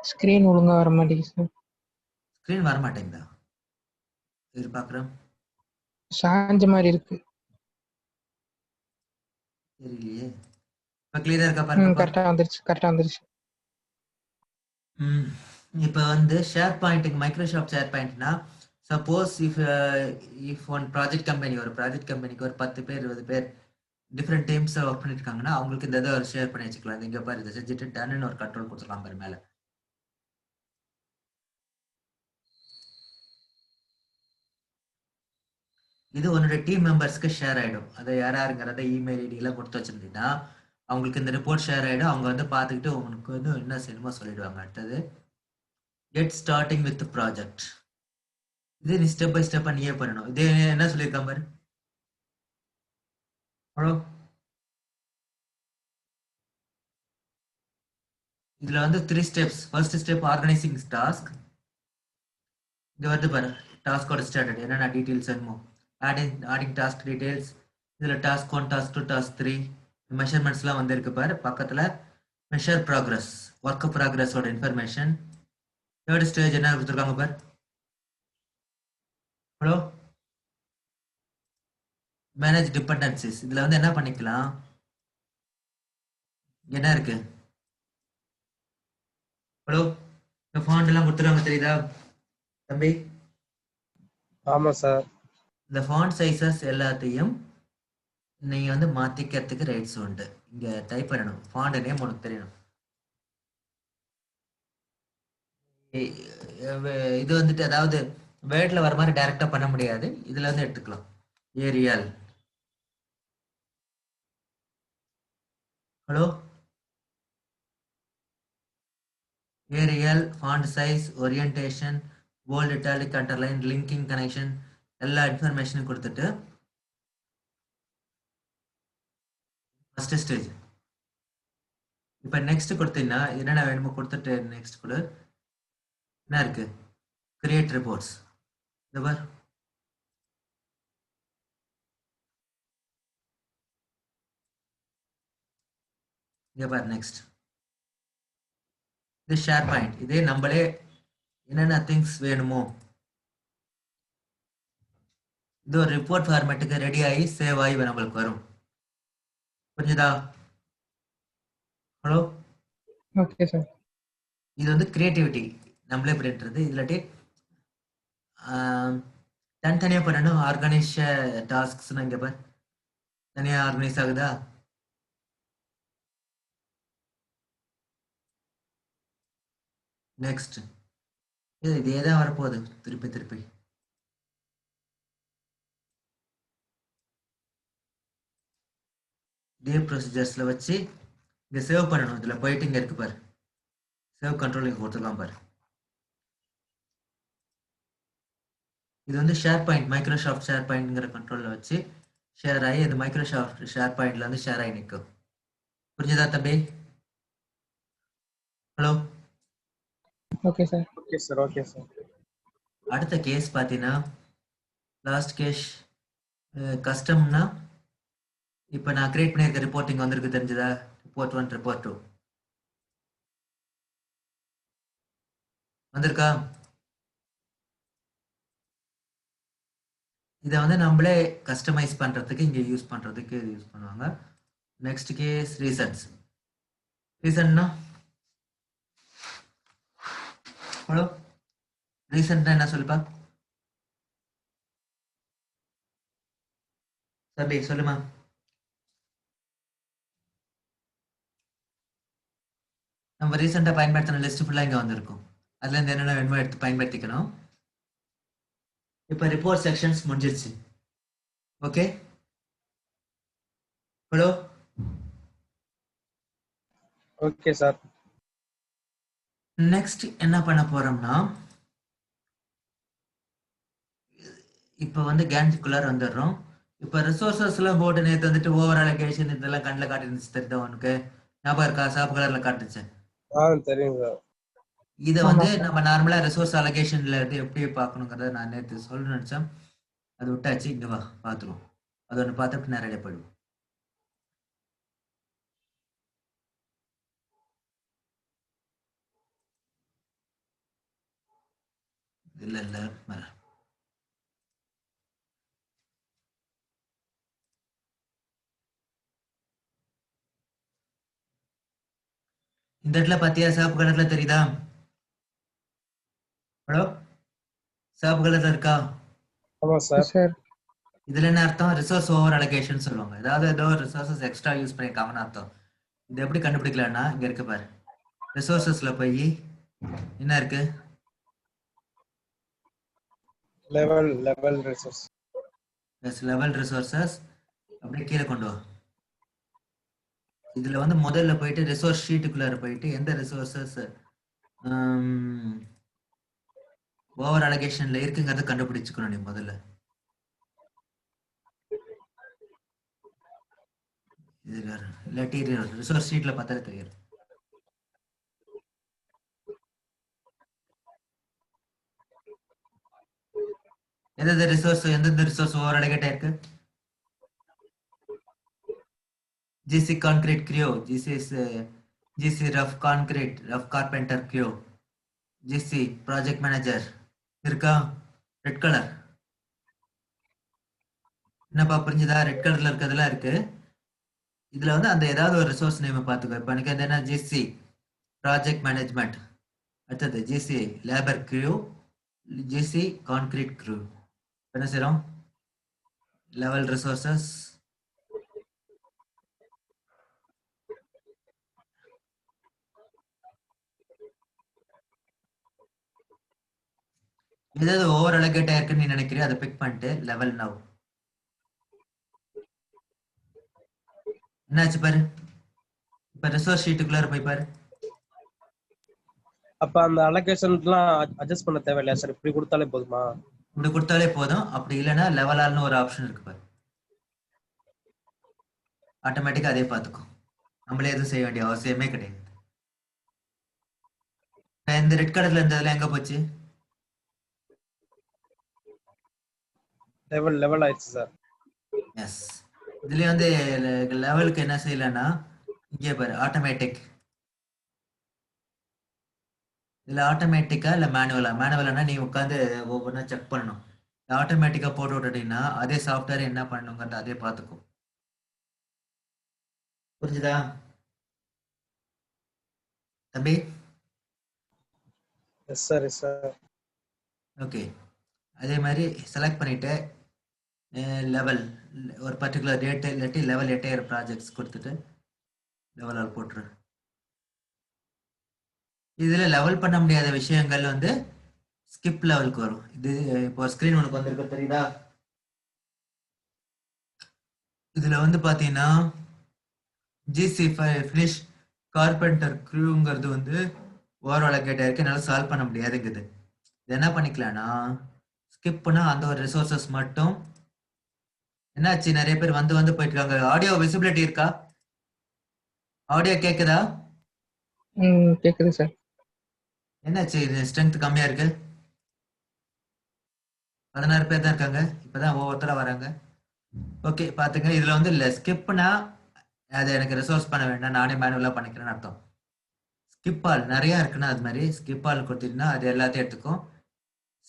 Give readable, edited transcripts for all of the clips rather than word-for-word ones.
Screen ஒழுங்கா வர மாட்டேங்குது சார். ஸ்க்ரீன் வர மாட்டேங்குதா? இது பார்க்குறேன். சாஞ்ச மாதிரி இருக்கு. தெரியலையே. இப்போ கிளியரா இருக்கா பாருங்கப்பா. கரெக்டா வந்துருச்சு. இப்போ வந்து ஷேர் பாயிண்ட்டுக்கு மைக்ரோசாஃப்ட் ஷேர் பாயிண்ட்னா suppose if one project company ஒரு ப்ராஜெக்ட் கம்பெனிக்கு ஒரு 10 பேர் 20 பேர் டிஃப்ரெண்ட் டீம்ஸில் ஒர்க் பண்ணிட்டு இருக்காங்கன்னா அவங்களுக்கு இந்த இதை ஷேர் பண்ணி வச்சுக்கலாம். இங்கே பாரு இதை செஞ்சுட்டு டன்னு ஒரு கண்ட்ரோல் கொடுத்துருக்காங்க பாரு மேலே. இது உன்னோட டீம் மெம்பர்ஸ்க்கு ஷேர் ஆகிடும். அதை யாருங்கிறத இமெயில் ஐடியெல்லாம் கொடுத்து வச்சிருந்தீங்கன்னா அவங்களுக்கு இந்த ரிப்போர்ட் ஷேர் ஆகிடும். அவங்க வந்து பார்த்துக்கிட்டு உங்களுக்கு வந்து என்ன செய்யணுமோ சொல்லிடுவாங்க. அடுத்தது கெட் ஸ்டார்டிங் வித் ப்ராஜெக்ட். இது நீ ஸ்டெப் பை ஸ்டெப்பாக நீயே பண்ணணும். இது என்ன சொல்லியிருக்கான் பாரு. ஹலோ, இதில் வந்து 3 steps. First step organising task. இங்கே வந்து பாரு டாஸ்கோட ஸ்டார்டட் என்னென்ன டீட்டெயில்ஸ் வேணுமோ. Adding task details. இதில் டாஸ்க் 1 டாஸ்க் 2 டாஸ்க் 3 மெஷர்மெண்ட்ஸ்லாம் வந்து இருக்கு பாரு. பக்கத்தில் மெஷர் ப்ராக்ரஸ் ஒர்க் ப்ராக்ரஸோட இன்ஃபர்மேஷன். தேர்ட் ஸ்டேஜ் என்ன கொடுத்துருக்காங்க பாரு. Hello, manage dependencies. இதில் வந்து என்ன பண்ணிக்கலாம், என்ன இருக்கு. ஹலோ, இந்த ஃபாண்ட் எல்லாம் கொடுத்துருவாங்க தெரியுதா தம்பி? ஆமா சார். இந்த ஃபாண்ட் சைஸஸ் எல்லாத்தையும் நீங்க வந்து மாத்திக்கிறதுக்கு ரைட்ஸ் உண்டு. இங்க டைப் பண்ணணும். ஃபாண்ட் நேம் உனக்கு தெரியணும். இது வந்துட்டு அதாவது வேர்ட்ல வர மாதிரி டைரக்டா பண்ண முடியாது. இதுல இருந்து எடுத்துக்கலாம். Arial. Hello, Arial, font size, orientation, bold, italic, underline, linking, connection எல்லா இன்ஃபர்மேஷனும் கொடுத்துட்டு ஃபர்ஸ்ட் ஸ்டேஜ். இப்போ நெக்ஸ்ட் கொடுத்தீங்கன்னா என்னென்ன வேணுமோ கொடுத்துட்டு நெக்ஸ்ட் கொடு. என்ன இருக்கு, கிரியேட் ரிப்போர்ட்ஸ். இந்த பார் இங்க பார் நெக்ஸ்ட். இது ஷேர் பாயிண்ட். இதே நம்மளே என்னென்ன திங்ஸ் வேணுமோ இது ஒரு ரிப்போர்ட் ஃபார்மேட்டுக்கு ரெடி ஆகி சேவ் ஆகி நம்மளுக்கு வரும். புரிஞ்சுதா? Hello, okay sir. இது வந்து கிரியேட்டிவிட்டி நம்மளே பண்ணிட்டுறது. இல்லாட்டி தனித்தனியாக பண்ணணும். ஆர்கனைஸ் டாஸ்க்ஸ்னு இங்கே பார் தனியாக ஆர்கனைஸ் ஆகுதா. நெக்ஸ்ட் இதே தான் வரப்போகுது திருப்பி திருப்பி. இதே ப்ரொசீஜர்ஸில் வச்சு இங்கே சேவ் பண்ணணும். இதில் போயிட்டு இங்கே இருக்கு பாரு, சேவ் கண்ட்ரோல் இங்கே கொடுத்துருக்கான் பாரு. இது வந்து ஷேர் பாயிண்ட், மைக்ரோசாஃப்ட் ஷேர் பாயிண்ட்ங்கிற கண்ட்ரோலில் வச்சு ஷேர் ஆகி அது மைக்ரோசாஃப்ட் ஷேர் பாயிண்ட்ல வந்து ஷேர் ஆகி நிற்கும். புரிஞ்சுதா தம்பி? Hello, okay sir. Okay sir. Okay sir. அடுத்த கேஸ் பார்த்தீங்கன்னா லாஸ்ட் கேஸ் கஸ்டம்னா இப்போ நான் கிரியேட் பண்ணியிருக்க ரிப்போர்ட்டிங் வந்திருக்கு தெரிஞ்சுதா? ரிப்போர்ட் 1 ரிப்போர்ட் 2 வந்திருக்கா? இதை வந்து நம்மளே கஸ்டமைஸ் பண்ணுறதுக்கு இங்கே யூஸ் பண்ணுறதுக்கு இது யூஸ் பண்ணுவாங்க. Next case reasons. ரீசன்னா ஹலோ, ரீசன்னா என்ன சொல்லுப்பா தம்பி, சொல்லுமா. நம்ம ரீசெண்டாக பயன்படுத்தின லிஸ்ட் ஃபுல்லாக இங்கே வந்திருக்கும். அதுலேருந்து என்னென்ன வேணுமோ எடுத்து பயன்படுத்திக்கணும். இப்போ ரிப்போர்ட் செக்ஷன்ஸ் முடிஞ்சிருச்சு. Okay, hello. Okay sir. Next என்ன பண்ண போறோம்னா இப்போ வந்து கேன்ஜுக்குள்ளார வந்துடுறோம். இப்போ ரிசோர்ஸஸ்லாம் போட்டு நேற்று வந்துட்டு ஓவர் அலோகேஷன் இதெல்லாம் கண்ணில் காட்டிருந்துச்சு தெரியுதா உனக்கு? ஞாபகம் இருக்கா? சாப்பு கலரில் காட்டுச்சு. தெரியும் சார். இதை வந்து நம்ம நார்மலாக ரிசோர்ஸ் அலோகேஷன்ல இருந்து எப்படி பார்க்கணுங்கிறத நான் நேற்று சொல்ல நினச்சேன். அது விட்டாச்சு. இங்கே வா பார்த்துருவோம். அது ஒன்று பார்த்துட்டு நான் ரெடியாக போயிடுவோம். இல்ல இந்த இடத்துல பாத்தியா சிவப்பு கலர்ல தெரியுதா? ஹலோ, சிவப்பு கலர்ல இருக்கா? ஆமா சார். சார் இதுல என்ன அர்த்தம்? ரிசோர்ஸ் ஓவர் அலோகேஷன் சொல்லுவாங்க. ஏதாவது ஏதோ ரிசோர்சஸ் எக்ஸ்ட்ரா யூஸ் பண்ணிருக்காங்கன்னு அர்த்தம். இது எப்படி கண்டுபிடிக்கலாம்னா இங்க இருக்கு பாரு, ரிசோர்சஸ்ல போய் என்ன இருக்கு? Level resource. லெவல் ரிசோர்சஸ் அப்படியே கீழே கொண்டு வா. இதுல வந்து முதல்ல போயிட்டு ரிசோர்ஸ் ஷீட்டுக்குள்ளார போயிட்டு எந்த ரிசோர்சஸ் ஓவர் அலோகேஷன்ல இருக்குங்கிறத கண்டுபிடிச்சுக்கணும் நீ முதல்ல. இது வேற இல்லாட்டி ரிசோர்ஸ் ஷீட்ல பார்த்தாலே தெரியும். எந்தெந்த ரிசோர்ஸ் ஓவர் அலோகேட் ஆயிருக்கு? GC concrete crew, GC rough concrete, rough carpenter crew, GC project manager இருக்கா? ரெட் கலர் என்னப்பா புரிஞ்சுதா? ரெட் கலர்ல இருக்கிறதுலாம் இருக்கு. இதுல வந்து அந்த ஏதாவது ஒரு ரிசோர்ஸ் நேம் பார்த்துக்கோ. இப்போ எனக்கு என்ன, GC ப்ராஜெக்ட் மேனேஜ்மெண்ட், அடுத்தது GC labour crew, GC concrete crew. என்ன செய்யறோம்? லெவல் ரிசோர்சஸ் ஏதாவது ஓவர் அலோகேட் ஆயிருக்குன்னு நீ நினைக்கிறியா அதை பிக் பண்ணிட்டு லெவல் நவ். என்னாச்சு பாரு, இப்ப ரிசோர்ஸ் ஷீட்டுக்குள்ளார போய் பாரு. அப்ப அந்த அலோகேஷன்லாம் அட்ஜஸ்ட் பண்ண தேவையில்லையா சார்? இப்படி கொடுத்தாலே போதுமா? இப்படி கொடுத்தாலே போதும். அப்படி இல்லைன்னா லெவலால்னு ஒரு ஆப்ஷன் இருக்கு பாரு, ஆட்டோமேட்டிக்கா அதே பார்த்துக்கும். நம்மளே எதுவும் செய்ய வேண்டிய அவசியமே கிடையாது. இந்த ரெட் கலர்ல இருந்ததுல எங்க போச்சு? லெவல் ஆயிடுச்சு சார். எஸ், இதுலயே வந்து லெவலுக்கு என்ன செய்யலன்னா இங்கே பாரு ஆட்டோமேட்டிக். இதுல ஆட்டோமேட்டிக்கா இல்ல மேனுவலானா நீ உட்காந்து ஒவ்வொன்றா செக் பண்ணணும். ஆட்டோமேட்டிக்கா போட்டு விட்டுட்டீங்கன்னா அதே சாஃப்ட்வேர் என்ன பண்ணுங்கிறத அதே பார்த்துக்கும். புரிஞ்சுதா தம்பி? Yes sir. ஓகே, அதே மாதிரி செலக்ட் பண்ணிட்டு லெவல் ஒரு பர்டிகுலர் டேட் இல்லாட்டி லெவல் 8000 ப்ராஜெக்ட்ஸ் கொடுத்துட்டு லெவலால் போட்டுரு. இதுல லெவல் பண்ண முடியாத விஷயங்கள் வந்து ஸ்கிப் லெவலுக்கு வரும். இது இப்போ ஸ்கிரீன் உனக்கு வந்திருக்கு தெரியுதா? இதுல வந்து பாத்தீங்கன்னா ஜிசி ஃபினிஷ் கார்பெண்டர் க்ரூங்கிறது வந்து ஓவர் அலோகேட் ஆயிருக்கு, என்னால சால்வ் பண்ண முடியாதுங்குது. இது என்ன பண்ணிக்கலாம்னா ஸ்கிப் பண்ணா அந்த ஒரு ரிசோர்சஸ் மட்டும். என்னாச்சு, நிறைய பேர் வந்து போயிட்டு இருக்காங்க. ஆடியோ விசிபிலிட்டி இருக்கா? ஆடியோ கேக்குதா? கேக்குது சார். என்னாச்சு, இது ஸ்ட்ரென்த் கம்மியா இருக்கு? 16 பேர் தான் இருக்காங்க, இப்பதான் ஒவ்வொருத்தரா வராங்க. ஓகே பாத்துங்க, இதுல வந்து இல்ல ஸ்கிப்னா அது எனக்கு ரிசோர்ஸ் பண்ண வேண்டாம், நானே மேனுவலா பண்ணிக்கிறேன்னு அர்த்தம். ஸ்கிப் ஆல் நிறைய இருக்குன்னா அது மாதிரி ஸ்கிப் ஆல் கொடுத்தீங்கன்னா அது எல்லாத்தையும் எடுத்துக்கும்.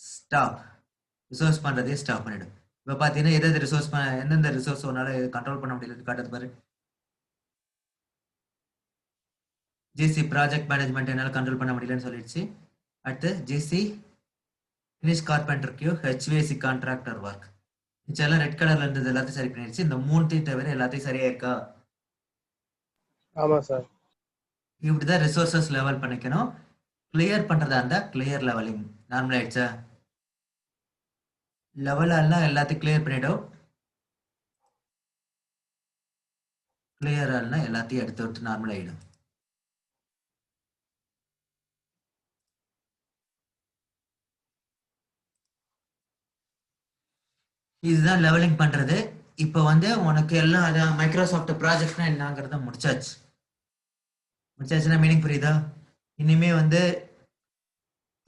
ஸ்டாப் ரிசோர்ஸ் பண்றதே ஸ்டாப் பண்ணிடும். இப்ப பாத்தீங்கன்னா எதாவது ரிசோர்ஸ் எந்தெந்த ரிசோர்ஸ் உன்னால கண்ட்ரோல் பண்ண முடியலன்னு காட்டுறது பாரு. ஜிசி ப்ராஜெக்ட் மேனேஜ்மெண்ட் என்னால கண்ட்ரோல் பண்ண முடியலன்னு சொல்லிடுச்சு. அடுத்து GC finish carpenter Q, HVAC contractor work. மிச்சம் ரெட் கலர்ல இருந்தது எல்லாத்தையும் சரி பண்ணிடுச்சு. இந்த மூணுத்தையும் தவிர எல்லாத்தையும் சரியா இருக்கா? ஆமா சார். இப்படிதான் ரிசோர்சஸ் லெவல் பண்ணிக்கணும். கிளியர் பண்றதா இருந்தா கிளியர் லெவலிங். நார்மல் ஆயிடுச்சா? லெவல் ஆல்னா எல்லாத்தையும் கிளியர் பண்ணிடும், கிளியர் ஆல்னா எல்லாத்தையும் எடுத்து விட்டு நார்மல் ஆயிடும். இதுதான் லெவலிங் பண்றது. இப்போ வந்து உனக்கு எல்லாம் அதான் மைக்ரோசாஃப்ட் ப்ராஜெக்ட்னா என்னங்கிறத முடிச்சாச்சுன்னா மீனிங் புரியுதா? இனிமே வந்து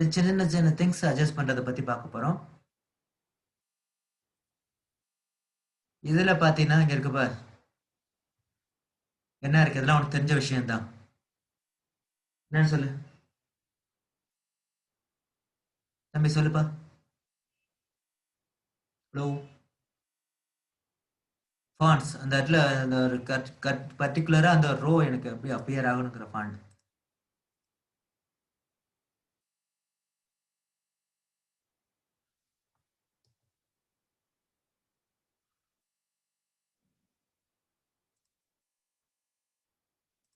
சின்ன சின்ன திங்ஸ் அட்ஜஸ்ட் பண்றதை பத்தி பார்க்க போறோம். இதுல பாத்தீங்கன்னா இங்க இருக்கு பாரு, என்ன இருக்கு? இதெல்லாம் உனக்கு தெரிஞ்ச விஷயம் தான். என்னன்னு சொல்லு. தம்பி சொல்லுப்பா. ஹலோ. ஃபாண்ட்ஸ் அந்த இடத்துல அந்த ஒரு பர்டிகுலராக அந்த ரோ எனக்கு அப்படியே அப்பியர் ஆகணுங்கிற ஃபாண்ட்.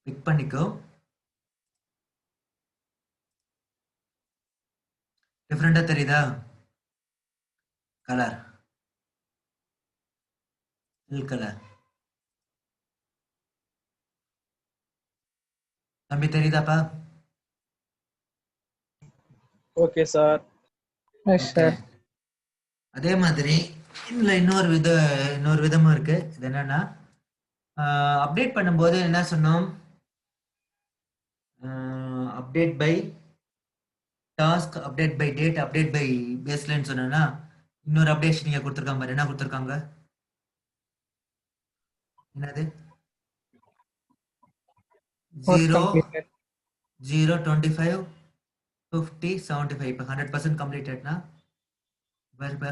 பிக் பண்ணிக்கோ. டிஃப்ரெண்டா தெரியுதா? கலர் கலர் தம்பி தெரியுதாப்பா? Okay sir. Yes sir. அதே மாதிரி இதுல இன்னொரு விதமும் இருக்கு. இது என்னன்னா அப்டேட் பண்ணும்போது என்ன சொன்னோம்? Update by task, update by date, update by baseline சொன்னா இன்னொரு அப்டேஷன் நீங்க கொடுத்துருக்காங்க பாரு. என்ன கொடுத்துருக்காங்க? என்னது? Work 0, completed. 0, 25, 50, 75. இப்போ 100% கம்ப்ளீட்டட்னா பாருப்பா.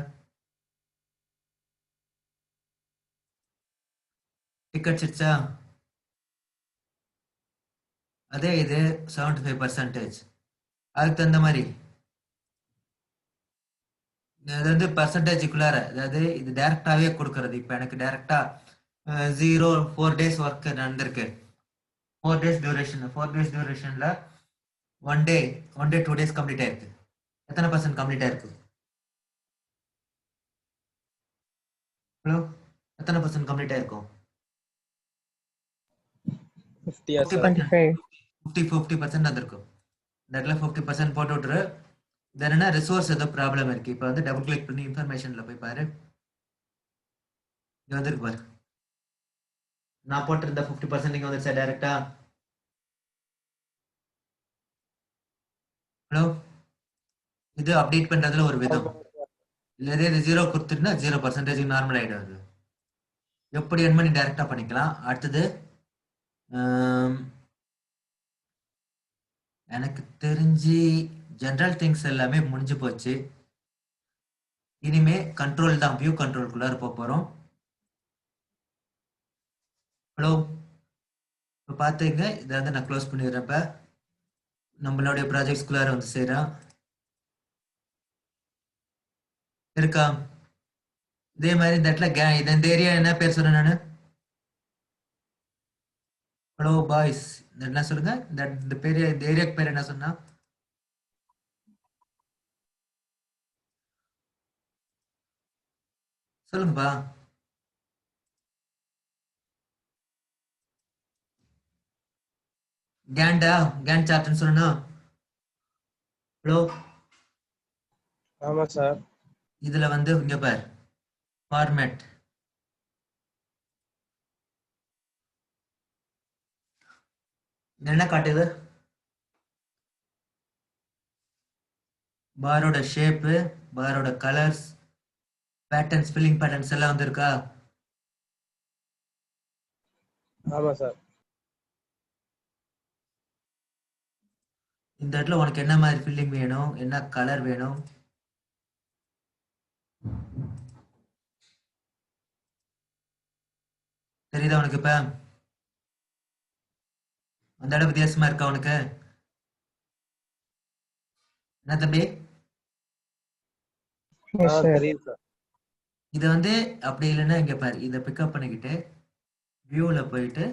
டிக் அடிச்சிருச்சா? அதே இது 75%. அதுக்கு தகுந்த மாதிரி அது வந்து பர்சன்டேஜுக்குள்ளார, அதாவது இது டைரக்டாவே கொடுக்கறது. இப்போ எனக்கு டைரக்டா 0 4 days ஒர்க் நடந்திருக்கு. 4 days டியூரேஷன்ல 1 day 2 days கம்ப்ளீட் ஆயிருக்கு. எத்தனை பர்சன்ட் கம்ப்ளீட் ஆயிருக்கு? ஹலோ, எத்தனை பர்சன்ட் கம்ப்ளீட் ஆயிருக்கும்? 50 சார். 25. 50% வந்திருக்கும். இந்த இடத்துல 50% போட்டு விட்டுரு. இது என்னன்னா ரிசோர்ஸ் ஏதோ ப்ராப்ளம் இருக்கு. இப்போ வந்து டபுள் கிளிக் பண்ணி இன்ஃபர்மேஷன்ல போய் பாரு. இங்க வந்துருக்கு பாரு. நான் போட்டிருந்த 50% இங்க வந்துருச்சா டைரக்டா? ஹலோ, இது அப்டேட் பண்றதுல ஒரு விதம். இல்லதே இது 0 கொடுத்துட்டுனா 0% நார்மல் ஆயிடும். அது எப்படி என் பண்ணி டைரக்டா பண்ணிக்கலாம். அடுத்தது எனக்கு தெரிஞ்சு ஜென்ரல் திங்ஸ் எல்லாமே முடிஞ்சு போச்சு. இனிமே கண்ட்ரோல் தான், வியூ கண்ட்ரோல்குள்ளார போறோம். ஹலோ, இப்போ பார்த்துங்க. இதை வந்து நான் க்ளோஸ் பண்ணிடுறேன். இப்போ நம்மளுடைய ப்ராஜெக்ட்ஸ்குள்ளார வந்து செய்கிறேன். இருக்கா? இதே மாதிரி இந்த இடத்துல இந்த ஏரியா என்ன பேர் சொன்னேன் நான்? ஹலோ பாய்ஸ், என்ன சொல்லுங்க. இந்த பேர், இந்த ஏரியாக்கு பேர் என்ன சொன்னா? சொல்லுங்கப்பா. கேன் சார்ட்னு சொல்லணும். ஹலோ, ஆமா சார். இதுல வந்து இங்க பார், ஃபார்மேட். என்ன காட்டுது? பாரோட ஷேப்பு, பாரோட கலர்ஸ், பேட்டர்ன்ஸ், ஃபில்லிங் பேட்டர்ன்ஸ் எல்லாம் வந்திருக்கா? ஆமா சார். இந்த இடத்துல உனக்கு என்ன மாதிரி ஃபில்லிங் வேணும், என்ன கலர் வேணும்? தெரியுதா உனக்கு? இப்ப அந்த இடம் வித்தியாசமா இருக்கா உனக்கு? என்ன தம்பி? Yes sir. தெரியுது சார். இது வந்து அப்படி இல்லைன்னா இங்க பாரு, இதை பிக்கப் பண்ணிக்கிட்டு வியூல போயிட்டு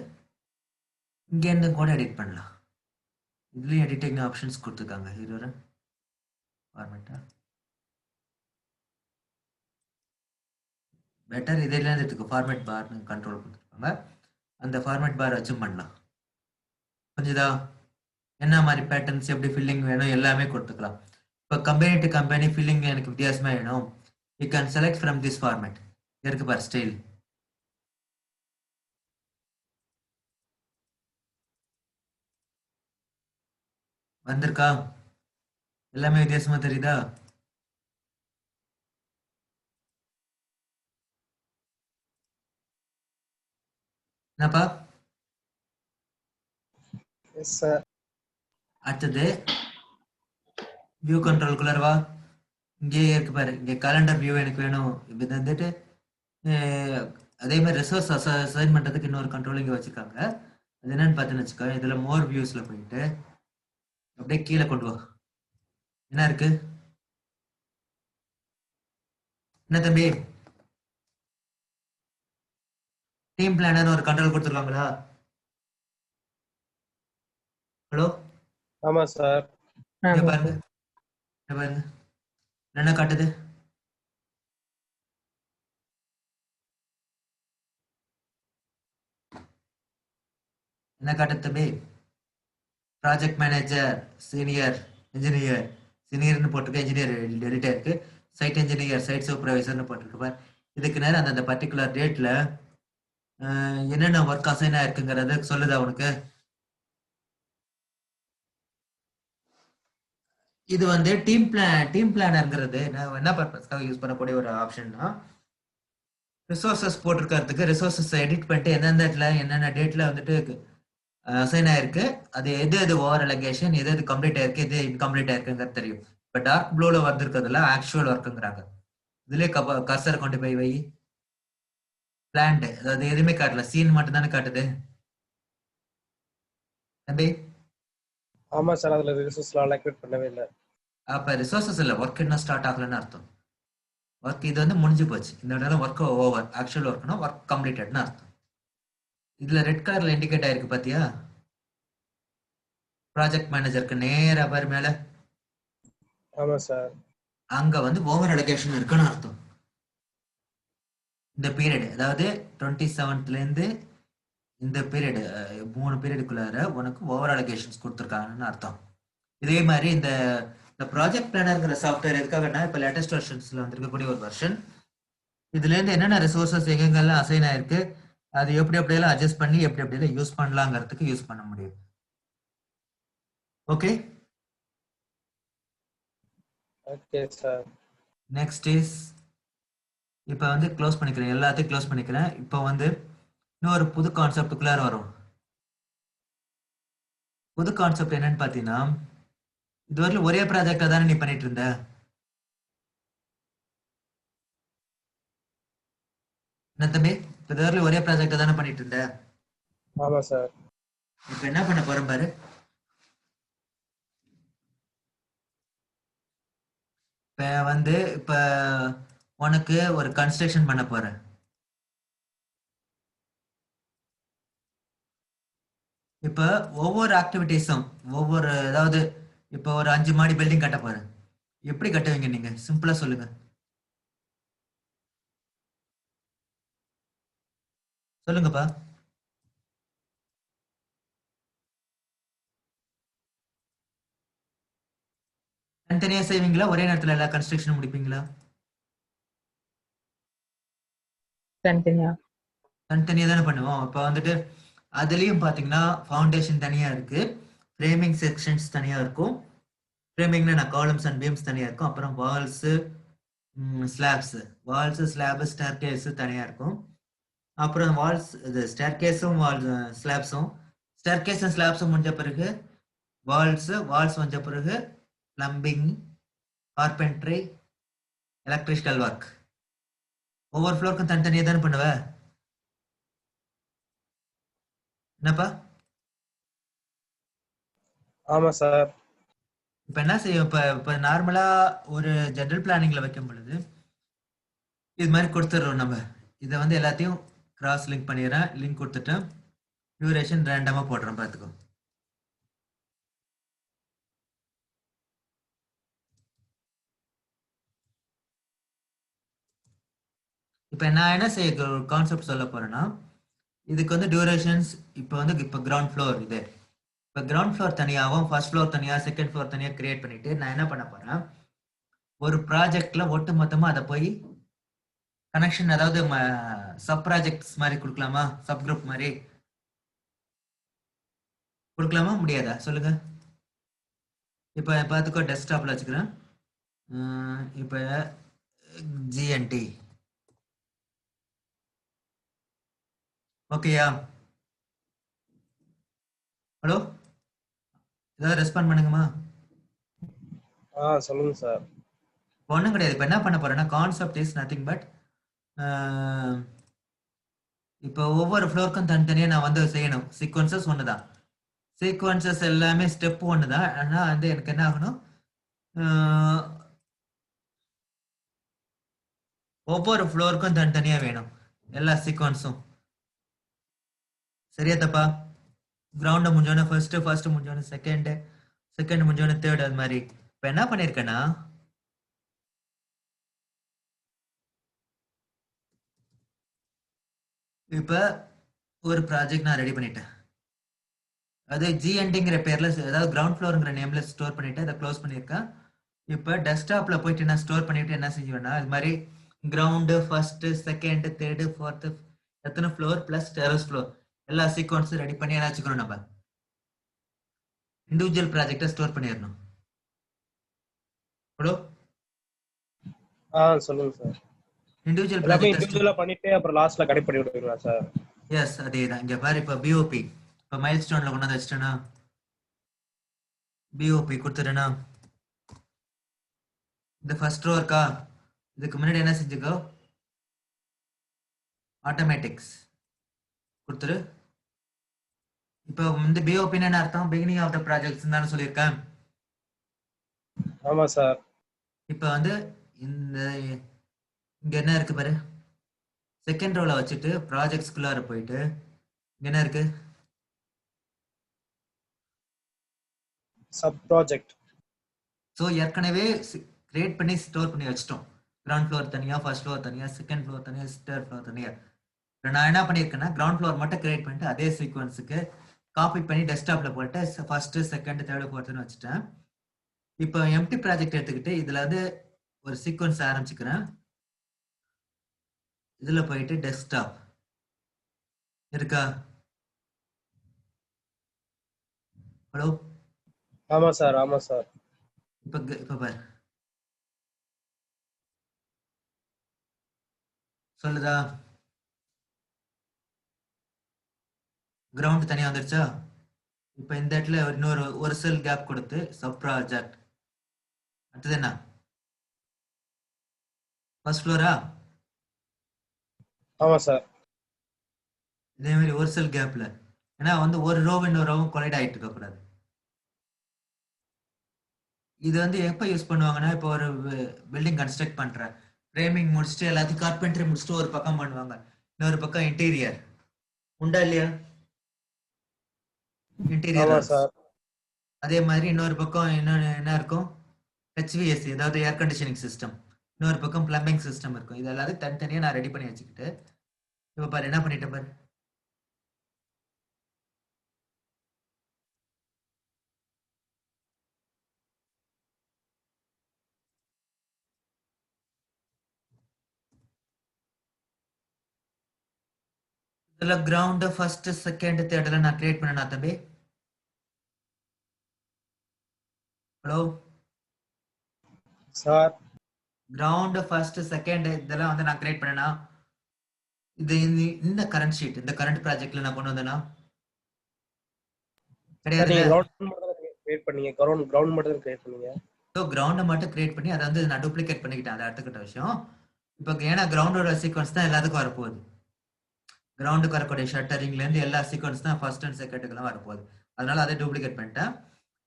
இங்க இருந்து கூட எடிட் பண்ணலாம். இதுலயும் எடிட்டிங் ஆப்ஷன்ஸ் கொடுத்துருக்காங்க. ஹீரோ ஃபார்மேட்டா பெட்டர். இதெல்லாம் இதுக்கு ஃபார்மேட் பார்னு கண்ட்ரோல் கொடுத்துருப்பாங்க. அந்த ஃபார்மேட் பார் வச்சும் பண்ணலாம். புரிஞ்சுதா? என்ன மாதிரி பேட்டர்ன்ஸ், எப்படி ஃபில்லிங் வேணும் எல்லாமே கொடுத்துக்கலாம். இப்போ கம்பெனி டு கம்பெனி ஃபில்லிங் எனக்கு வித்தியாசமா வேணும், you can select from this format. இருக்கு பார் ஸ்டைல். வந்திருக்கா? எல்லாமே வித்தியாசமா தெரியுதா? என்னப்பா? Yes sir. அடுத்தது வியூ கண்ட்ரோல்குள்ளர் வா. இங்கே இருக்கு பாரு, இங்கே கேலண்டர் வியூ எனக்கு வேணும். இது வந்துட்டு அதே மாதிரி ரிசோர்ஸ் அசைன் பண்ணுறதுக்கு இன்னொரு கண்ட்ரோல் இங்கே வச்சுருக்காங்க. அது என்னன்னு பார்த்தீங்கன்னு வச்சுக்கோ, இதில் மோர் வியூஸில் போயிட்டு அப்படியே கீழே கொண்டு வா. என்ன இருக்கு? என்ன தம்பி? டீம் பிளானர் ஒரு கண்ட்ரோல் கொடுத்துருக்காங்களா? ஹலோ, ஆமா சார். இங்க ஆமா பாருங்க, சார். இங்க பாருங்க, என்ன காட்டுது? என்ன காட்டுது தம்பி? ப்ராஜெக்ட் மேனேஜர், சீனியர் இன்ஜினியர், சீனியர்னு போட்டிருக்கு, இன்ஜினியர் டெலிட்டா இருக்கு, சைட் இன்ஜினியர், சைட் சூப்பர்வைசர்னு போட்டிருக்கு பாரு. இதுக்கு நேரம் அந்த பர்டிகுலர் டேட்ல என்னென்ன ஒர்க் அசைனா இருக்குங்கிறது சொல்லுதா உனக்கு? இது வந்து டீம் பிளானர்ங்கிறது என்ன பர்பஸ்க்காக யூஸ் பண்ணக்கூடிய ஒரு ஆப்ஷன்னா, ரிசோர்சஸ் போட்டிருக்கிறதுக்கு ரிசோர்சஸ் எடிட் பண்ணிட்டு எந்தெந்த இடத்துல என்னென்ன டேட்ல வந்துட்டு அசைன் ஆயிருக்கு, அது எது எது ஓவர் அலகேஷன், எது எது கம்ப்ளீட் ஆயிருக்கு, எது இன்கம்ப்ளீட் ஆயிருக்குங்கிறது தெரியும். இப்போ டார்க் ப்ளூல வந்திருக்கிறதுல ஆக்சுவல் ஒர்க்குங்கிறாங்க. இதுலயே கர்சர் கொண்டு போய் வை. பிளான்ட், அதாவது எதுவுமே காட்டல, சீன் மட்டும் தானே காட்டுது தம்பி. ஆமா சார், அதுல ரிசோர்ஸ்லாம் அலோகேட் பண்ணவே இல்லை. அப்ப ரிசோர்சஸ் இல்லை, ஒர்க் இன்னும் ஸ்டார்ட் ஆகலன்னு அர்த்தம். ஒர்க் இது வந்து முடிஞ்சு போச்சு, இந்த இடத்துல ஒர்க் ஓவர், ஆக்சுவல் ஒர்க்னா ஒர்க் கம்ப்ளீட்டட்னு அர்த்தம். இதுல ரெட் கலர்ல இண்டிகேட் ஆயிருக்கு பாத்தியா? ப்ராஜெக்ட் மேனேஜருக்கு நேரா பாரு மேல. ஆமா சார். அங்க வந்து ஓவர் அலோகேஷன் இருக்குன்னு அர்த்தம். இந்த பீரியட், அதாவது 27th இருந்து இந்த பீரியட் 3 பீரியடுக்குள்ளார உனக்கு ஓவர் அலோகேஷன்ஸ் கொடுத்துருக்காங்கன்னு அர்த்தம். இதே மாதிரி இந்த ப்ராஜெக்ட் பிளானர்ங்கிற சாஃப்ட்வேர் எதுக்காகனா, இப்போ லேட்டஸ்ட் வெர்ஷன்ஸ்ல வந்திருக்கக்கூடிய ஒரு வெர்ஷன். இதுல இருந்து என்னென்ன ரிசோர்சஸ் எங்கெங்கெல்லாம் அசைன் ஆயிருக்கு, அது எப்படி எப்படியெல்லாம் அட்ஜஸ்ட் பண்ணி எப்படி எப்படியெல்லாம் யூஸ் பண்ணலாங்கிறதுக்கு யூஸ் பண்ண முடியும். Okay, okay sir. Next is, இப்போ வந்து க்ளோஸ் பண்ணிக்கிறேன், எல்லாத்தையும் க்ளோஸ் பண்ணிக்கிறேன். இப்போ வந்து இன்னொரு புது கான்செப்டுக்குள்ளார வரும். புது கான்செப்ட் என்னன்னு பார்த்தீங்கன்னா, இதுவரையிலும் ஒரே ப்ராஜெக்டா தானே நீ பண்ணிட்டு இருந்த. என்ன தம்பி? இப்போ இதுவரையிலும் ஒரே ப்ராஜெக்டா தானே பண்ணிட்டு இருந்த. ஆமா சார். இப்போ என்ன பண்ண போறேன் பாரு. இப்போ வந்து இப்போ உனக்கு ஒரு கன்ஸ்ட்ரக்ஷன் பண்ண போறேன். இப்போ ஒவ்வொரு ஆக்டிவிட்டீஸும் ஒவ்வொரு, அதாவது இப்போ ஒரு 5 மாடி பில்டிங் கட்ட போறேன். எப்படி கட்டுவீங்க நீங்க? சிம்பிளா சொல்லுங்க, சொல்லுங்கப்பா. தனித்தனியா செய்வீங்களா, ஒரே நேரத்துல எல்லா கன்ஸ்ட்ரக்ஷனும் முடிப்பீங்களா? தனித்தனியா. தனித்தனியா தானே பண்ணுவோம். இப்போ வந்துட்டு அதுலயும் பாத்தீங்கன்னா ஃபவுண்டேஷன் தனியா இருக்கு, ஃப்ரேமிங் செக்ஷன்ஸ் தனியா இருக்கும். ஃப்ரேமிங்னா நான் காலம்ஸ் அண்ட் பீம்ஸ் தனியா இருக்கும். அப்புறம் walls, slabs, slab, staircase தனியா இருக்கும். அப்புறம் வால்ஸ், இது ஸ்டேர் கேஸும் ஸ்லாப்ஸும், ஸ்டேர் கேஸும் ஸ்லாப்ஸும் முடிஞ்ச பிறகு வால்ஸ் வந்த பிறகு பிளம்பிங், கார்பென்ட்ரி, எலக்ட்ரிக்கல் ஒர்க். ஒவ்வொரு ஃப்ளோருக்கும் தனித்தனியாக தானே பண்ணுவ. என்னப்பா? ஆமா சார். இப்போ என்ன செய்யும், இப்போ நார்மலாக ஒரு ஜென்ரல் பிளானிங்கில் வைக்கும் பொழுது இது மாதிரி கொடுத்துட்றோம் நம்ம. இதை வந்து எல்லாத்தையும் கிராஸ் லிங்க் பண்ணிடுறேன், லிங்க் கொடுத்துட்டு டியூரேஷன் ரேண்டமாக போடுறேன், பார்த்துக்கோ. இப்போ நான் என்ன செய்ய கான்செப்ட் சொல்ல போறேன்னா, இதுக்கு வந்து டியூரேஷன்ஸ், இப்போ கிரவுண்ட் ஃப்ளோர் இது, இப்போ கிரவுண்ட் ஃப்ளோர் தனியாகவும் ஃபர்ஸ்ட் ஃப்ளோர் தனியாக செகண்ட் ஃப்ளோர் தனியாக கிரியேட் பண்ணிட்டு நான் என்ன பண்ண போறேன், ஒரு ப்ராஜெக்ட்ல ஒட்டு மொத்தமா அதை போய் கனெக்ஷன், அதாவது சப் ப்ராஜெக்ட்ஸ் மாதிரி கொடுக்கலாமா, சப் குரூப் மாதிரி கொடுக்கலாமா, முடியாதா சொல்லுங்க? இப்போ பார்த்துக்கோ, டெஸ்க்டாப்ல வச்சுக்கிறேன். இப்போ ஜிஎன்டி ஓகேயா? ஹலோ, ஏதாவது ரெஸ்பாண்ட் பண்ணுங்கம்மா. சொல்லுங்க சார். ஒன்றும் கிடையாது. இப்போ என்ன பண்ண போறேன்னா கான்செப்ட் இஸ் நத்திங் பட் இப்போ ஒவ்வொரு ஃப்ளோருக்கும் தனித்தனியாக நான் வந்து செய்யணும். சீக்வன்சஸ் ஒன்று தான், சீக்வன்சஸ் எல்லாமே ஸ்டெப் ஒன்று தான். ஆனால் வந்து எனக்கு என்ன ஆகணும், ஒவ்வொரு ஃப்ளோருக்கும் தனித்தனியாக வேணும் எல்லா சீக்வன்ஸும். சரியா தப்பா? கிரவுண்டை முடிஞ்சோடனே ஃபர்ஸ்ட் முடிஞ்சோடனே செகண்ட் முடிஞ்சோடனே தேர்ட், அது மாதிரி. இப்போ என்ன பண்ணியிருக்கேன்னா இப்போ ஒரு ப்ராஜெக்ட் நான் ரெடி பண்ணிட்டேன். அது ஜிஎன்டிங்கிற பேர்ல, அதாவது கிரவுண்ட் ஃப்ளோருங்கிற நேம்ல ஸ்டோர் பண்ணிட்டு அதை க்ளோஸ் பண்ணியிருக்கேன். இப்போ டெஸ்க்டாப்ல போயிட்டு நான் ஸ்டோர் பண்ணிட்டு என்ன செஞ்சுவேன்னா, இது மாதிரி ground first second third fourth எத்தனை ஃப்ளோர் பிளஸ் டெரஸ் ஃப்ளோர் எல்லா சீக்வன்ஸும் ரெடி பண்ணி என்ன வச்சுக்கணும், நம்ம இண்டிவிஜுவல் ப்ராஜெக்டை ஸ்டோர் பண்ணிடணும். ஹலோ, சொல்லுங்க சார். இண்டிவிஜுவல் எல்லாமே ப்ராஜெக்ட் இண்டிவிஜுவலா பண்ணிட்டு அப்புறம் லாஸ்ட்ல கனெக்ட் பண்ணி விடுவீங்களா சார்? எஸ், அதே தான். இங்க பாரு, இப்போ பிஓபி இப்போ மைல் ஸ்டோன்ல கொண்டு வந்து வச்சிட்டேன்னா, பிஓபி கொடுத்துட்டேன்னா, இந்த ஃபர்ஸ்ட் ரோ இருக்கா, இதுக்கு முன்னாடி என்ன செஞ்சுக்கோ, ஆட்டோமேட்டிக்ஸ் கொடுத்துரு. இப்போ இந்த பிஓபின்னு என்ன அர்த்தம், பிகினிங் ஆஃப் த ப்ராஜெக்ட்ஸ் தானே சொல்லியிருக்கேன். ஆமா சார். இப்போ வந்து இந்த இங்க என்ன இருக்கு பாரு, செகண்ட் ரோல வச்சுட்டு ப்ராஜெக்ட்ஸ்குள்ளார போயிட்டு இங்க என்ன இருக்கு, சப் ப்ராஜெக்ட். ஸோ ஏற்கனவே கிரியேட் பண்ணி ஸ்டோர் பண்ணி வச்சிட்டோம். கிரவுண்ட் ஃப்ளோர் தனியா, ஃபர்ஸ்ட் ஃப்ளோர் தனியா, செகண்ட் ஃப்ளோர் தனியா, தேர்ட் ஃப்ளோர் தனியா. இப்போ நான் என்ன பண்ணியிருக்கேன்னா, கிரவுண்ட் ஃப்ளோர் மட்டும் கிரியேட் பண்ணிட்டு அதே சீக்வன்ஸுக்கு காப்பி பண்ணி டெஸ்க்டாப்ல போட்டு ஃபர்ஸ்ட் செகண்ட் தேர்டு ஃபோர்த்துன்னு வச்சுட்டேன். இப்போ எம்டி ப்ராஜெக்ட் எடுத்துக்கிட்டு இதுல வந்து ஒரு சீக்வன்ஸ் ஆரம்பிச்சுக்கிறேன். இதுல போயிட்டு டெஸ்க்டாப் இருக்கா, ஹலோ, ஆமா சார், ஆமா சார். இப்போ பாரு, சொல்லுதா, கிரவுண்ட் தனியா வந்துருச்சா. இப்போ இந்த இடத்துல இன்னொரு ஒரு செல் கேப் கொடுத்து சப் ப்ராஜெக்ட். அடுத்தது என்ன, ஃபர்ஸ்ட் ஃப்ளோரா. ஆமா சார். இதே மாதிரி ஒரு செல் கேப்ல, ஏன்னா வந்து ஒரு ரோ இன்னொரு ரோவும் கொலைட் ஆகிட்டு இருக்க கூடாது. இது வந்து எப்போ யூஸ் பண்ணுவாங்கன்னா, இப்போ ஒரு பில்டிங் கன்ஸ்ட்ரக்ட் பண்ற ஃப்ரேமிங் முடிச்சுட்டு எல்லாத்தையும் கார்பென்ட்ரி முடிச்சுட்டு ஒரு பக்கம் பண்ணுவாங்க, இன்னொரு பக்கம் இன்டீரியர் உண்டா இல்லையா, இன்டீரியர் ஆமா ஒர்க்ஸ். சார். அதே மாதிரி இன்னொரு பக்கம் இன்னொன்று என்ன இருக்கும், ஹெச்விஎஸ்சி, அதாவது ஏர் கண்டிஷனிங் சிஸ்டம். இன்னொரு பக்கம் பிளம்பிங் சிஸ்டம் இருக்கும். இது எல்லாத்தையும் தனித்தனியாக நான் ரெடி பண்ணி வச்சுக்கிட்டு இப்போ பாரு என்ன பண்ணிட்டேன் பாரு, இதுல கிரவுண்ட் ஃபர்ஸ்ட் செகண்ட் தேர்ட்ல நான் கிரியேட் பண்ணேனா தம்பி. Hello sir. Ground first second இதெல்லாம் வந்து நான் கிரியேட் பண்ணேனா, இது இந்த கரண்ட் ஷீட் இந்த கரண்ட் ப்ராஜெக்ட்ல நான் கொண்டு வந்தேனா கிடையாது. நீங்க கிரவுண்ட் மட்டும் தான் கிரியேட் பண்ணீங்க. கிரவுண்ட் மட்டும் தான் கிரியேட் பண்ணீங்க. ஸோ கிரவுண்டை மட்டும் கிரியேட் பண்ணி அதை வந்து நான் டூப்ளிகேட் பண்ணிக்கிட்டேன், அதை அடுத்துக்கிட்ட விஷயம். இப்போ ஏன்னா கிரவுண்டோட சீக்வன்ஸ் தான் எல்லாத்துக்கும் வரப்போகுது, கிரவுண்டுக்கு வரக்கூடிய ஷட்டரிங்லேருந்து எல்லா சீக்வன்ஸ் தான் ஃபர்ஸ்ட் அண்ட் செகண்டுக்கெல்லாம் வரப்போகுது. அதனால அதை டூப்ளிகேட் பண்ணிட்டேன்.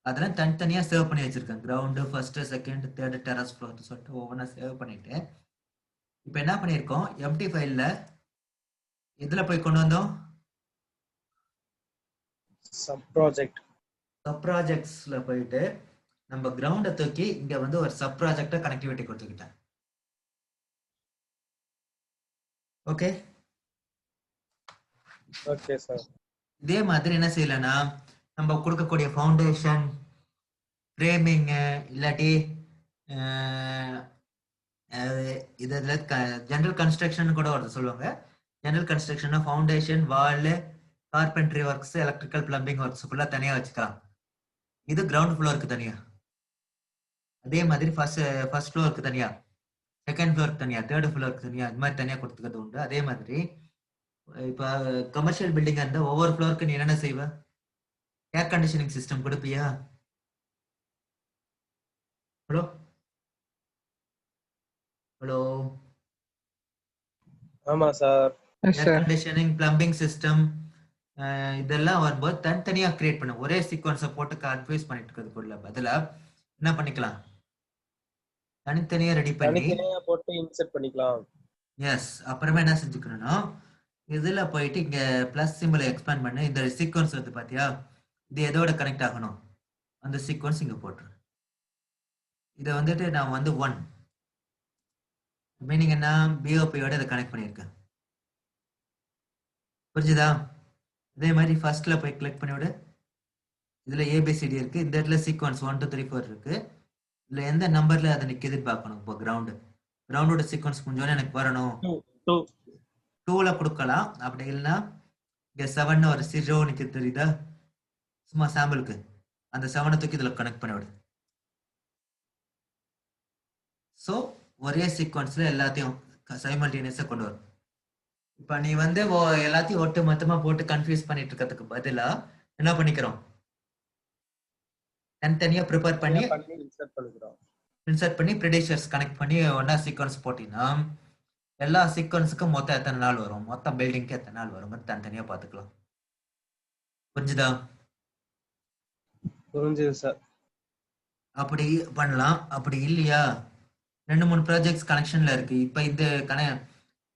அதெல்லாம் தனித்தனியாக சேவ் பண்ணி வச்சிருக்கேன். Ground first second third terrace floor சொல்லிட்டு ஒவ்வொன்றா சேவ் பண்ணிட்டு இப்போ என்ன பண்ணியிருக்கோம், எம்டி ஃபைலில் இதில் போய் கொண்டு வந்தோம், சப் ப்ராஜெக்ட். சப் ப்ராஜெக்ட்ஸில் போயிட்டு நம்ம கிரவுண்டை தூக்கி இங்கே வந்து ஒரு சப் ப்ராஜெக்டை கனெக்டிவிட்டி கொடுத்துக்கிட்டேன். Okay okay sir. இதே மாதிரி என்ன செய்யலைன்னா, நம்ம கொடுக்கக்கூடிய ஃபவுண்டேஷன் ஃப்ரேமிங்கு இல்லாட்டி இதில் ஜென்ரல் கன்ஸ்ட்ரக்ஷன் கூட வருது சொல்லுவாங்க. ஜென்ரல் கன்ஸ்ட்ரக்ஷன்னா foundation, wall, carpentry works, electrical plumbing works ஃபுல்லாக தனியாக வச்சுக்கலாம். இது கிரவுண்ட் ஃப்ளோருக்கு தனியாக. அதே மாதிரி ஃபர்ஸ்ட் ஃப்ளோருக்கு தனியாக, செகண்ட் ஃப்ளோருக்கு தனியாக, தேர்ட் ஃப்ளோருக்கு தனியாக, இது மாதிரி தனியாக கொடுத்துக்கிறது உண்டு. அதே மாதிரி இப்போ கமர்ஷியல் பில்டிங்காக இருந்தால் ஒவ்வொரு ஃப்ளோருக்கு நீ என்னென்ன செய்வ, ஏர் கண்டிஷனிங் சிஸ்டம் கொடுப்பியா. ஹலோ ஹலோ, ஆமா sir. Yes air sir. Conditioning, plumbing system, இதெல்லாம் வரும்போது தனித்தனியா கிரியேட் பண்ண ஒரே சீக்வன்ஸை போட்டு கன்ஃபியூஸ் பண்ணிட்டு இருக்கிறதுக்குள்ள பதிலா என்ன பண்ணிக்கலாம், தனித்தனியா ரெடி பண்ணி தனித்தனியா போட்டு இன்சர்ட் பண்ணிக்கலாம். எஸ் அப்புறமா என்ன செஞ்சுக்கணும்னா இதுல போயிட்டு இங்க பிளஸ் சிம்பிளை எக்ஸ்பேண்ட் பண்ணி இந்த சீக்வன்ஸ் வந்து பாத்தியா இது எதோட கனெக்ட் ஆகணும் அந்த சீக்வன்ஸ் இங்க போட்டுரு. இதை வந்துட்டு நான் வந்து 1 மீனிங் என்ன, பிஓபியோட இதை கனெக்ட் பண்ணியிருக்கேன். புரிஞ்சுதா? இதே மாதிரி ஃபர்ஸ்ட்ல போய் கிளிக் பண்ணி விடு. இதுல ஏபிசிடி இருக்கு, இந்த இடத்துல சீக்வன்ஸ் 1 2 3 4 இருக்கு. இதுல எந்த நம்பர்ல அதை நிக்குதுன்னு பார்க்கணும். இப்போ கிரவுண்டோட சீக்வன்ஸ் முடிஞ்சோன்னு எனக்கு வரணும். 2ல கொடுக்கலாம், அப்படி இல்லைன்னா இங்க 7 ஒரு 0 நிக்குது தெரியுதா, சும்மா சாம்பிளுக்கு அந்த 7 தூக்கி இதுல கனெக்ட் பண்ணி விடு. ஸோ ஒரே சீக்வன்ஸ்ல எல்லாத்தையும் சைமல்டேனியஸா கொண்டு வரும். இப்ப நீ வந்து எல்லாத்தையும் ஒட்டு மொத்தமா போட்டு கன்ஃபியூஸ் பண்ணிட்டு இருக்கிறதுக்கு பதிலா என்ன பண்ணிக்கிறோம், தனித்தனியா ப்ரிப்பேர் பண்ணி இன்சர்ட் பண்ணி ப்ரெடிஷர்ஸ் கனெக்ட் பண்ணி ஒன்னா சீக்வன்ஸ் போட்டீங்கன்னா எல்லா சீக்வன்ஸுக்கும் மொத்தம் எத்தனை நாள் வரும், மொத்த பில்டிங்க்கு எத்தனை நாள் வரும் தனித்தனியா பாத்துக்கலாம். புரிஞ்சுதா? புரிஞ்சுது சார். அப்படி பண்ணலாம். அப்படி இல்லையா 2-3 ப்ராஜெக்ட்ஸ் கனெக்ஷன்ல இருக்கு. இப்ப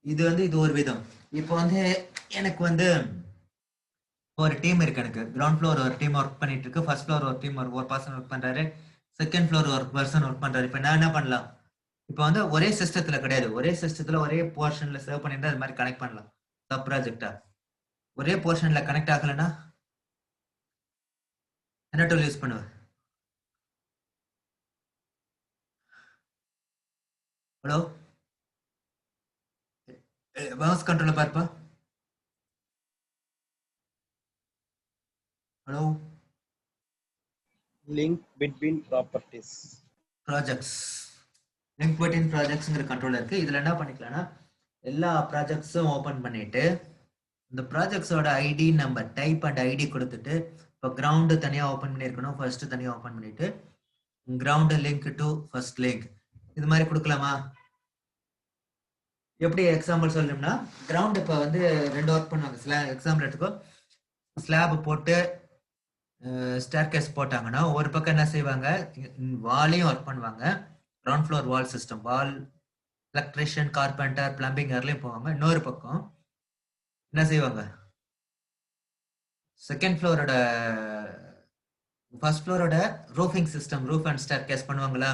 இது வந்து இது ஒரு விதம். இப்போ வந்து எனக்கு வந்து ஒரு டீம் இருக்கு, எனக்கு கிரவுண்ட் ஃப்ளோர் ஒரு டீம் ஒர்க் பண்ணிட்டு இருக்கு, ஃபர்ஸ்ட் ஃப்ளோர் ஒரு டீம் ஒரு பர்சன் ஒர்க் பண்றாரு, செகண்ட் ஃப்ளோர் ஒரு பர்சன் ஒர்க் பண்றாரு. இப்போ நான் என்ன பண்ணலாம், இப்போ வந்து ஒரே சிஸ்டத்துல கிடையாது, ஒரே சிஸ்டத்துல ஒரே போர்ஷன்ல சர்வ் பண்ணிட்டு அது மாதிரி கனெக்ட் பண்ணலாம். சப் ப்ராஜெக்டா ஒரே போர்ஷன்ல கனெக்ட் ஆகலைன்னா என்ன டூல் யூஸ் பண்ணுவேன்? ஹலோ, மவுஸ் கண்ட்ரோல பார்ப்பா. Hello, link between properties projects, link between ப்ராஜெக்ட்ஸ்ங்கிற கண்ட்ரோல் இருக்கு. இதுல என்ன பண்ணிக்கலாம்னா எல்லா ப்ராஜெக்ட்ஸும் ஓபன் பண்ணிட்டு இந்த ப்ராஜெக்ட்ஸோட ID number type and ID கொடுத்துட்டு இப்போ கிரவுண்டு தனியா ஓபன் பண்ணியிருக்கணும், ஃபர்ஸ்ட் தனியா ஓபன் பண்ணிட்டு ground link to first link இது மாதிரி கொடுக்கலாமா? எப்படி எக்ஸாம்பிள் சொல்லணும்னா கிரவுண்ட் இப்போ வந்து 2 ஒர்க் பண்ணுவாங்க. எக்ஸாம்பிள் எடுத்துக்கோ, ஸ்லாப் போட்டு ஸ்டேர்கேஸ் போட்டாங்கன்னா ஒரு பக்கம் என்ன செய்வாங்க, வாலையும் ஒர்க் பண்ணுவாங்க, ground floor wall system, wall electrician, carpenter, plumbing அதுலயும் போவாங்க. இன்னொரு பக்கம் என்ன செய்வாங்க, செகண்ட் ஃப்ளோரோட ஃபர்ஸ்ட் ஃப்ளோரோட roofing system, roof and staircase பண்ணுவாங்களா?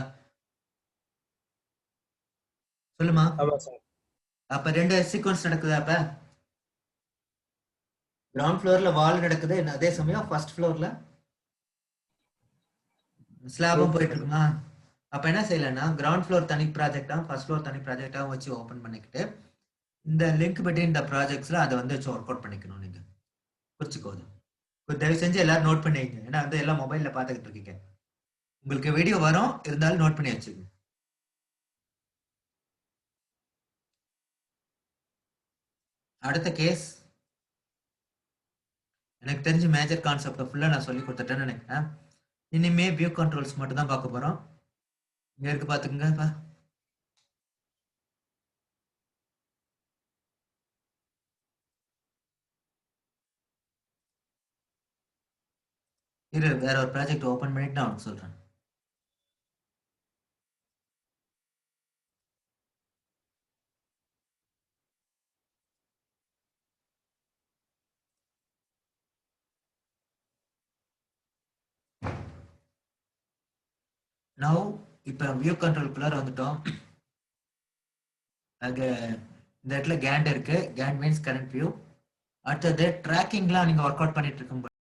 சொல்லுமா. ஆமா சார். அப்ப 2 சீக்வன்ஸ் நடக்குது. அப்ப கிரவுண்ட் ஃப்ளோர்ல வால் நடக்குது, அதே சமயம் ஃபர்ஸ்ட் ஃப்ளோர்ல ஸ்லாபும் போயிட்டு இருக்குமா? அப்ப என்ன செய்யலன்னா கிரவுண்ட் ஃப்ளோர் தனி ப்ராஜெக்டா, ஃபர்ஸ்ட் ஃப்ளோர் தனி ப்ராஜெக்டா வச்சு ஓபன் பண்ணிக்கிட்டு இந்த லிங்க் பிட்வீன் இந்த ப்ராஜெக்ட்ஸ்ல அதை வந்து வச்சு ஒர்க் அவுட் பண்ணிக்கணும். நீங்க புரிச்சுக்கோது. தயவு செஞ்சு எல்லாரும் நோட் பண்ணிக்கங்க, ஏன்னா வந்து எல்லாம் மொபைல்ல பாத்துக்கிட்டு இருக்கீங்க. உங்களுக்கு வீடியோ வரும், இருந்தாலும் நோட் பண்ணி வச்சுக்கோங்க. அடுத்த கேஸ் எனக்கு தெரிஞ்சு மேஜர் கான்செப்ட் ஃபுல்லா நான் சொல்லி கொடுத்துட்டேன்னு நினைக்கிறேன். இனிமே வியூ கண்ட்ரோல்ஸ் மட்டும் தான் பார்க்க போறோம். இங்க இருக்கு பாத்துக்கோங்க. இரு, வேற ஒரு ப்ராஜெக்ட் ஓபன் பண்ணிட்டு நான் உனக்கு சொல்றேன். நவ் இப்ப வியூ கண்ட்ரோல்குள்ளார வந்துட்டோம். அங்க இந்த இடத்துல கேண்ட் இருக்கு, கேண்ட் மீன்ஸ் கரண்ட் வியூ. அடுத்தது ட்ராக்கிங்லாம் நீங்க ஒர்க் அவுட் பண்ணிட்டு இருக்கும்